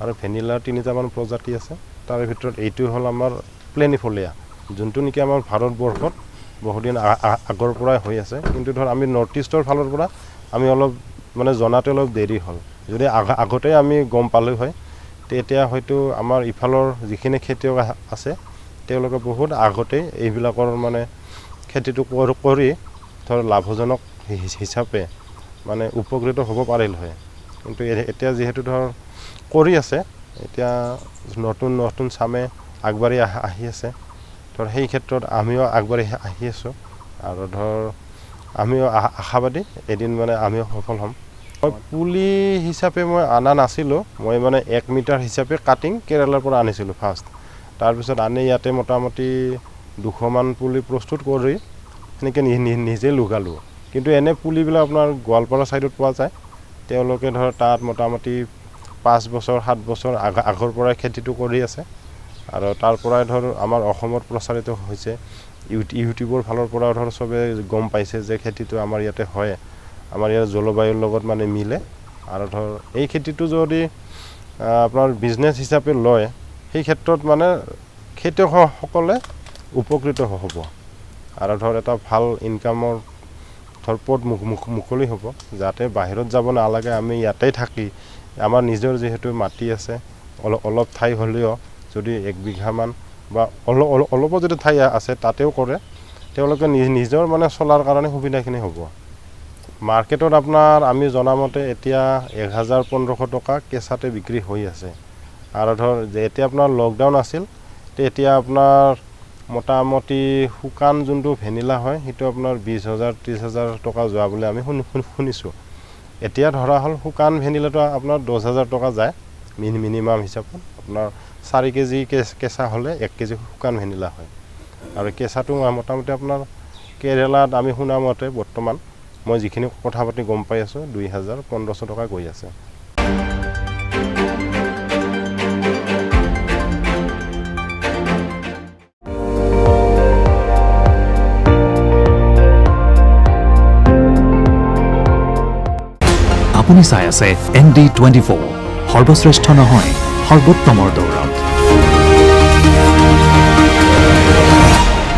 আৰু ভেনিলাৰ 3টামান প্ৰজাতি আছে তাৰে ভিতৰত এইটো হ'ল আমাৰ প্লেনিফলিয়া যোনটো নেকি আমাৰ ভাৰতবৰ্ষত বহুদিন আগৰ পৰাই হৈ আছে কিন্তু ধৰ আমি নৰ্থ ইষ্টৰ ফালৰ পৰা আমি অলপ মানে জনাতে অলপ দেৰি হ'ল যদি আগতে আমি গম পালোঁ হয় তেতিয়া হয়তো আমাৰ ইফালৰ যিখিনি খেতিয়ক আছে তেওঁলোকে বহুত আগতে এইবিলাকৰ মানে খেতিটো কৰি ধৰ লাভজনক হিচাপে মানে উপকৃত হ'ব পাৰিল হয় কিন্তু এতিয়া যিহেতু ধৰ কৰি আছে এতিয়া নতুন নতুন চামে আগবাঢ়ি আহি আছে ধৰ সেই ক্ষেত্ৰত আমিও আগবাঢ়ি আহি আছোঁ আৰু ধৰ আমিও আশাবাদী এদিন মানে আমিও সফল হ'ম পুলি হিচাপে মই আনা নাছিলোঁ মই মানে 1 মিটাৰ হিচাপে কাটিং কেৰেলাৰ পৰা আনিছিলোঁ ফাৰ্ষ্ট তাৰপিছত আনি ইয়াতে মোটামুটি 200মান পুলি প্ৰস্তুত কৰি সেনেকৈ নিজে লগালোঁ কিন্তু এনে পুলিবিলাক আপোনাৰ গোৱালপাৰা ছাইডত পোৱা যায় তেওঁলোকে ধৰ তাত মোটামুটি 5 বছৰ 7 বছৰ আগৰ পৰাই খেতিটো কৰি আছে আৰু তাৰ পৰাই ধৰ আমাৰ অসমত প্ৰচাৰিত হৈছে ইউটিউবৰ ফালৰ পৰা ধৰ চবে গম পাইছে যে খেতিটো আমাৰ ইয়াতে হয় আমাৰ ইয়াৰ জলবায়ুৰ লগত মানে মিলে আৰু ধৰ এই খেতিটো যদি আপোনাৰ বিজনেছ হিচাপে লয় সেই ক্ষেত্ৰত মানে খেতিয়কসকলে উপকৃত হ'ব আৰু ধৰ এটা ভাল ইনকামৰ ধৰ পথ মুকলি হ'ব যাতে বাহিৰত যাব নালাগে আমি ইয়াতেই থাকি আমাৰ নিজৰ যিহেতু মাটি আছে অলপ ঠাই হ'লেও যদি 1 বিঘামান বা অলপ যদি ঠাই আছে তাতেও কৰে তেওঁলোকে নিজৰ মানে চলাৰ কাৰণে সুবিধাখিনি হ'ব মাৰ্কেটত আপোনাৰ আমি জনামতে এতিয়া 1000-1500 টকা কেঁচাতে বিক্ৰী হৈ আছে আৰু ধৰ যেতিয়া আপোনাৰ লকডাউন আছিল তেতিয়া আপোনাৰ মোটামুটি শুকান যোনটো ভেনিলা হয় সেইটো আপোনাৰ 20,000-30,000 টকা যোৱা বুলি আমি শুনিছোঁ এতিয়া ধৰা হ'ল শুকান ভেনিলাটো আপোনাৰ 10,000 টকা যায় মিনিমাম হিচাপত আপোনাৰ 4 কেজি কেঁচা হ'লে 1 কেজি শুকান ভেনিলা হয় আৰু কেঁচাটো মোটামুটি আপোনাৰ কেৰেলাত আমি শুনা মতে বৰ্তমান মই যিখিনি কথা পাতি গম পাই আছোঁ 2,000-1,500 টকা গৈ আছে আপুনি চাই আছে ND24 সৰ্বশ্ৰেষ্ঠ নহয় সৰ্বোত্তমৰ দৌৰ